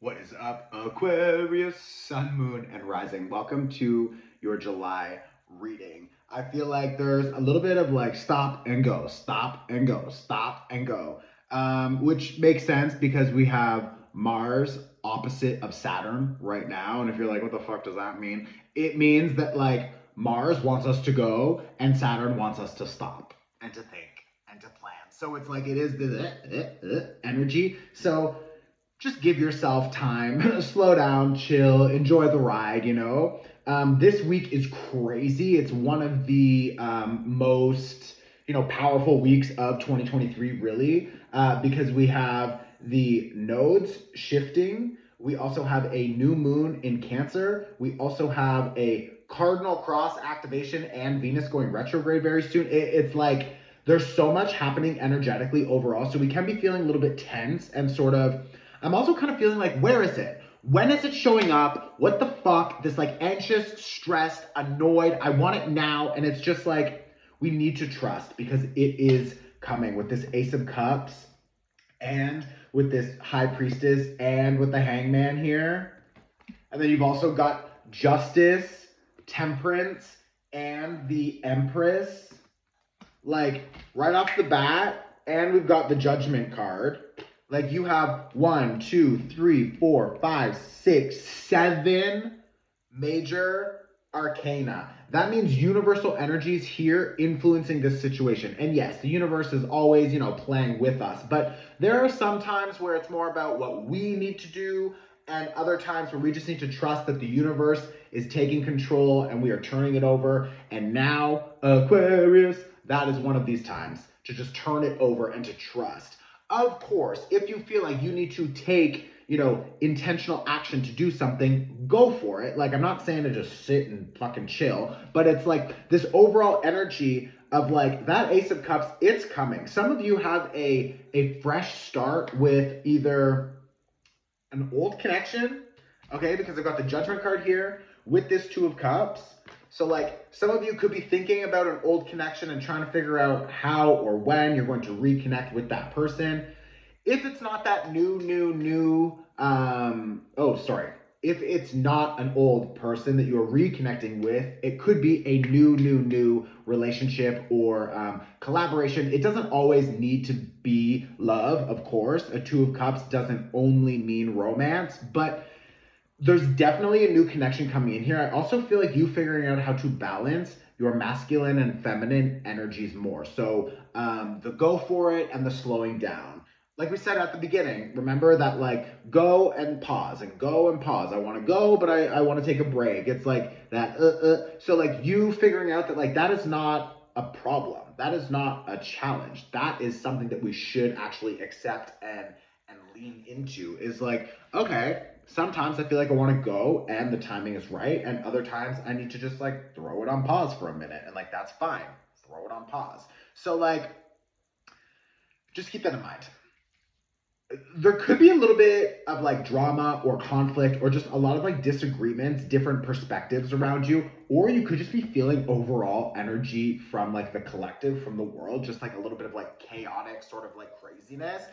What is up, Aquarius, Sun, Moon, and Rising? Welcome to your July reading. I feel like there's a little bit of like stop and go, stop and go, stop and go, which makes sense because we have Mars opposite of Saturn right now. And if you're like, what the fuck does that mean? It means that like Mars wants us to go and Saturn wants us to stop and to think and to plan. So it's like it is the energy. So just give yourself time, slow down, chill, enjoy the ride. This week is crazy. It's one of the most, powerful weeks of 2023, really, because we have the nodes shifting. We also have a new moon in Cancer. We also have a cardinal cross activation and Venus going retrograde very soon. It's like there's so much happening energetically overall. So we can be feeling a little bit tense and sort of I'm also kind of feeling like, where is it? When is it showing up? What the fuck? This like anxious, stressed, annoyed. I want it now. And it's just like, we need to trust because it is coming with this Ace of Cups and with this High Priestess and with the Hangman here. And then you've also got Justice, Temperance, and the Empress. Like right off the bat. And we've got the Judgment card. Like you have 1, 2, 3, 4, 5, 6, 7 major arcana. That means universal energies here influencing this situation. And yes, the universe is always, playing with us. But there are some times where it's more about what we need to do, and other times where we just need to trust that the universe is taking control and we are turning it over. And now, Aquarius, that is one of these times to just turn it over and to trust. Of course, if you feel like you need to take, intentional action to do something, go for it. Like, I'm not saying to just sit and fucking chill, but it's like this overall energy of like that Ace of Cups, it's coming. Some of you have a fresh start with either an old connection, okay, because I've got the Judgment card here with this Two of Cups. So like some of you could be thinking about an old connection and trying to figure out how or when you're going to reconnect with that person. If it's not that if it's not an old person that you're reconnecting with, it could be a new relationship or collaboration. It doesn't always need to be love, of course. A Two of Cups doesn't only mean romance, but there's definitely a new connection coming in here. I also feel like you figuring out how to balance your masculine and feminine energies more. So the go for it and the slowing down. Like we said at the beginning, remember that like go and pause and go and pause. I want to go, but I want to take a break. It's like that. So like you figuring out that like that is not a problem. That is not a challenge. That is something that we should actually accept and lean into. Is like, okay, sometimes I feel like I want to go and the timing is right, and other times I need to just like throw it on pause for a minute, and like that's fine. Throw it on pause. So like just keep that in mind. There could be a little bit of like drama or conflict or just a lot of like disagreements, different perspectives around you, or you could just be feeling overall energy from like the collective, from the world, just like a little bit of like chaotic sort of like craziness.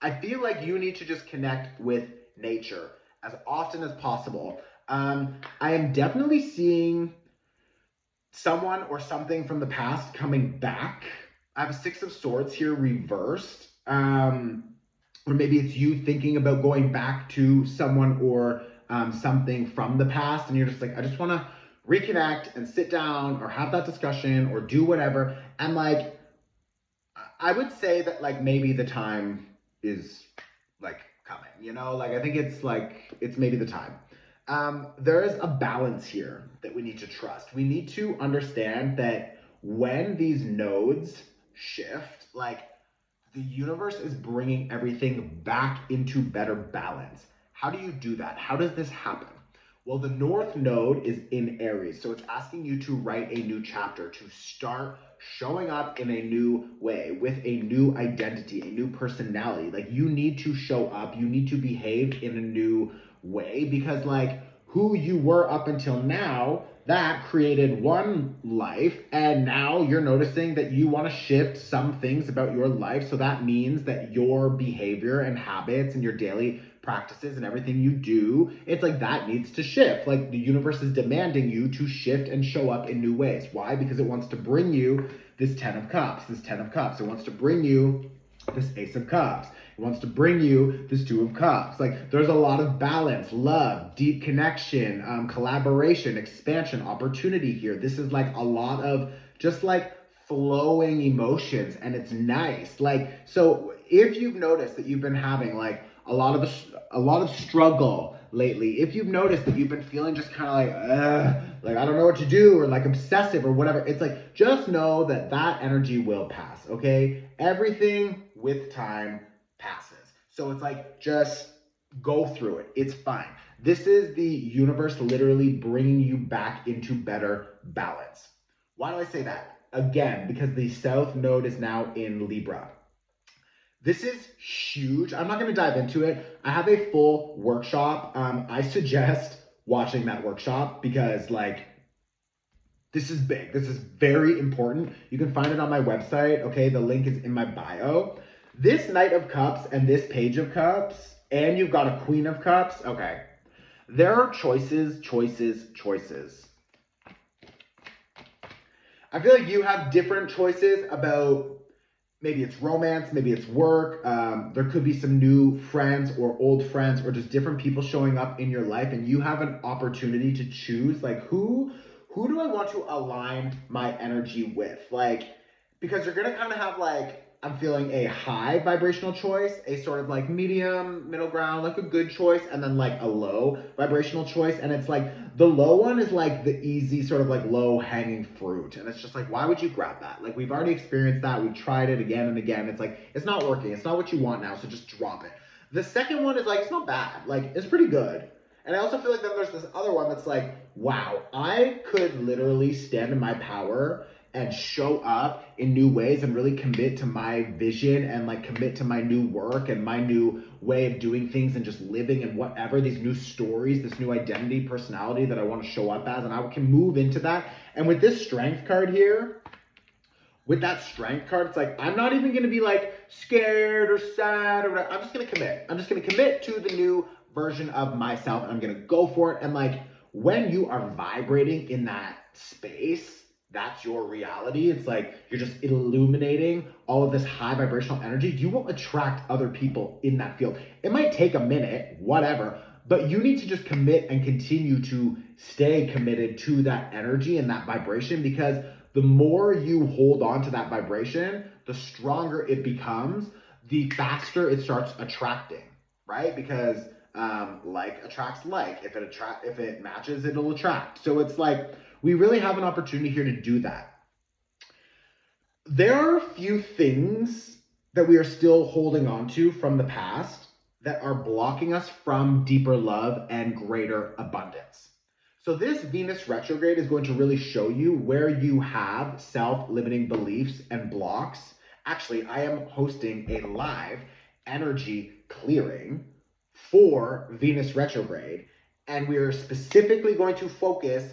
I feel like you need to just connect with nature as often as possible. I am definitely seeing someone or something from the past coming back. I have a Six of Swords here reversed. Or maybe it's you thinking about going back to someone or something from the past, and you're just like, I just want to reconnect and sit down or have that discussion or do whatever. And like, I would say that like maybe the time is like coming, like I think it's like it's maybe the time. There is a balance here that we need to trust. We need to understand that when these nodes shift, like the universe is bringing everything back into better balance. How do you do that? How does this happen? Well, the North Node is in Aries, so it's asking you to write a new chapter, to start showing up in a new way, with a new identity, a new personality. Like, you need to show up, you need to behave in a new way, because, like, who you were up until now that created one life, and now you're noticing that you want to shift some things about your life. So that means that your behavior and habits and your daily practices and everything you do, it's like that needs to shift. Like the universe is demanding you to shift and show up in new ways. Why? Because it wants to bring you this 10 of cups, this 10 of cups. It wants to bring you this ace of cups. It wants to bring you this two of cups. Like there's a lot of balance, love, deep connection, collaboration, expansion, opportunity here. This is like a lot of just like flowing emotions, and it's nice. Like, so if you've noticed that you've been having like a lot of struggle lately, if you've noticed that you've been feeling just kind of like I don't know what to do, or like obsessive or whatever, it's like just know that that energy will pass. Okay, everything with time passes. So it's like just go through it. It's fine. This is the universe literally bringing you back into better balance. Why do I say that? Again, because the South Node is now in Libra. This is huge. I'm not going to dive into it. I have a full workshop. I suggest watching that workshop because like this is big. This is very important. You can find it on my website. Okay, the link is in my bio. This Knight of Cups and this Page of Cups, and you've got a Queen of Cups. Okay, there are choices, choices, choices. I feel like you have different choices about maybe it's romance, maybe it's work. There could be some new friends or old friends or just different people showing up in your life, and you have an opportunity to choose like who do I want to align my energy with? Like, because you're gonna kind of have like, I'm feeling a high vibrational choice, a sort of like medium, middle ground, like a good choice, and then like a low vibrational choice. And it's like the low one is like the easy sort of like low hanging fruit. And it's just like, why would you grab that? Like we've already experienced that. We've tried it again and again. It's like, it's not working. It's not what you want now. So just drop it. The second one is like, it's not bad. Like it's pretty good. And I also feel like then there's this other one that's like, wow, I could literally stand in my power and show up in new ways and really commit to my vision and like commit to my new work and my new way of doing things and just living and whatever, these new stories, this new identity, personality that I want to show up as, and I can move into that. And with this strength card here, with that strength card, it's like, I'm not even going to be like scared or sad or whatever. I'm just going to commit. I'm just going to commit to the new version of myself, and I'm going to go for it. And like when you are vibrating in that space, that's your reality. It's like you're just illuminating all of this high vibrational energy. You will attract other people in that field. It might take a minute, whatever, but you need to just commit and continue to stay committed to that energy and that vibration, because the more you hold on to that vibration, the stronger it becomes, the faster it starts attracting, right? Because like attracts like. If it matches, it'll attract. So it's like we really have an opportunity here to do that. There are a few things that we are still holding on to from the past that are blocking us from deeper love and greater abundance. So this Venus retrograde is going to really show you where you have self-limiting beliefs and blocks. Actually, I am hosting a live energy clearing for Venus retrograde, and we are specifically going to focus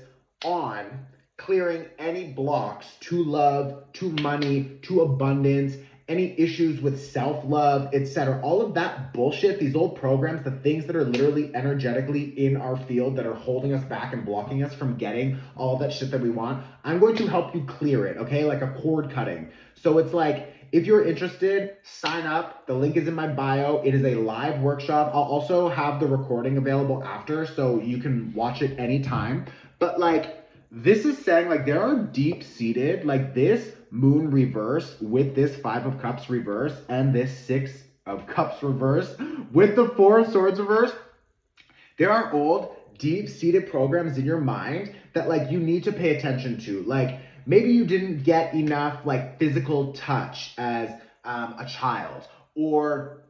on clearing any blocks to love, to money, to abundance, any issues with self-love, etc. All of that bullshit, these old programs, the things that are literally energetically in our field that are holding us back and blocking us from getting all that shit that we want, I'm going to help you clear it, okay? Like a cord cutting. So it's like, if you're interested, sign up. The link is in my bio. It is a live workshop. I'll also have the recording available after, so you can watch it anytime. But like, this is saying like there are deep-seated, like this moon reverse with this 5 of cups reverse and this 6 of cups reverse with the 4 of swords reverse. There are old deep-seated programs in your mind that like you need to pay attention to. Like maybe you didn't get enough like physical touch as a child, or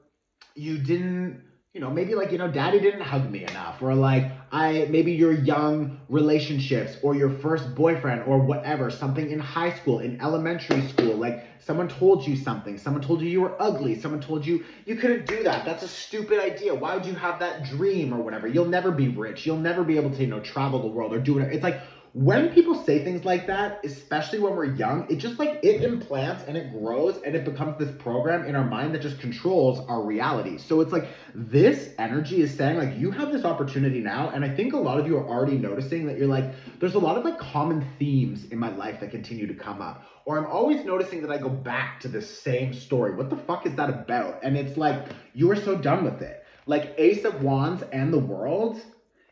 you didn't, maybe like, daddy didn't hug me enough, or like maybe your young relationships or your first boyfriend or whatever, something in high school, in elementary school, like someone told you something, someone told you you were ugly, someone told you you couldn't do that. That's a stupid idea. Why would you have that dream or whatever? You'll never be rich. You'll never be able to, travel the world or do it. It's like when people say things like that, especially when we're young, it just like it implants and it grows and it becomes this program in our mind that just controls our reality. So it's like this energy is saying like you have this opportunity now, and I think a lot of you are already noticing that you're like, there's a lot of like common themes in my life that continue to come up. Or I'm always noticing that I go back to the same story. What the fuck is that about? And it's like you are so done with it. Like Ace of Wands and the World,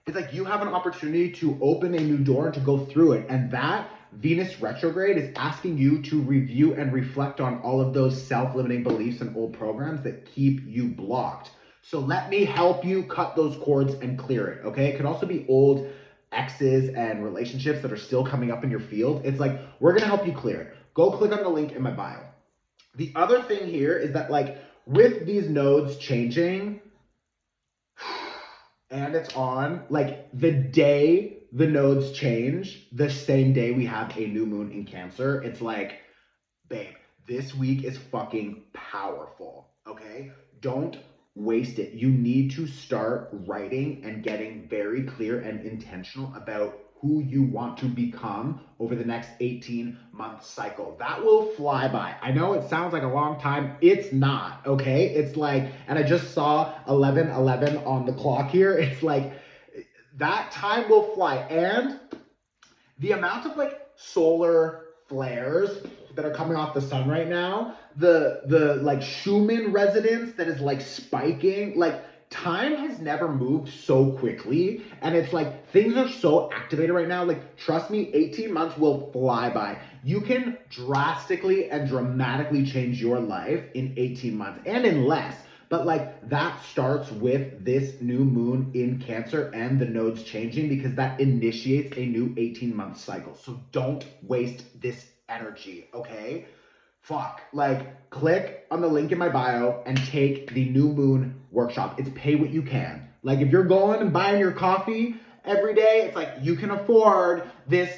it's like you have an opportunity to open a new door and to go through it. And that Venus retrograde is asking you to review and reflect on all of those self-limiting beliefs and old programs that keep you blocked. So let me help you cut those cords and clear it, okay? It could also be old exes and relationships that are still coming up in your field. It's like, we're gonna help you clear it. Go click on the link in my bio. The other thing here is that like with these nodes changing, and it's on like the day the nodes change, the same day we have a new moon in Cancer. It's like, babe, this week is fucking powerful, okay? Don't waste it. You need to start writing and getting very clear and intentional about who you want to become over the next 18-month cycle. That will fly by. I know it sounds like a long time. It's not, okay? It's like, and I just saw 11:11 on the clock here. It's like, that time will fly. And the amount of like solar flares that are coming off the sun right now, the like Schumann resonance that is like spiking, like time has never moved so quickly, and it's like things are so activated right now. Like trust me, 18 months will fly by. You can drastically and dramatically change your life in 18 months and in less. But like that starts with this new moon in Cancer and the nodes changing, because that initiates a new 18-month cycle. So don't waste this energy, okay? Fuck. Like click on the link in my bio and take the new moon workshop. It's pay what you can. Like if you're going and buying your coffee every day, it's like you can afford this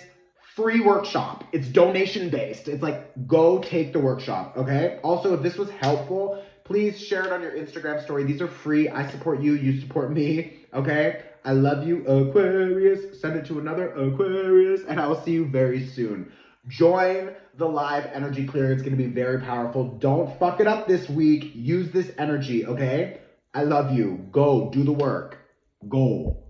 free workshop. It's donation based. It's like go take the workshop, okay? Also, if this was helpful, please share it on your Instagram story. These are free. I support you. You support me. Okay? I love you, Aquarius. Send it to another Aquarius. And I will see you very soon. Join the live energy clearing. It's going to be very powerful. Don't fuck it up this week. Use this energy, okay? I love you. Go do the work. Go.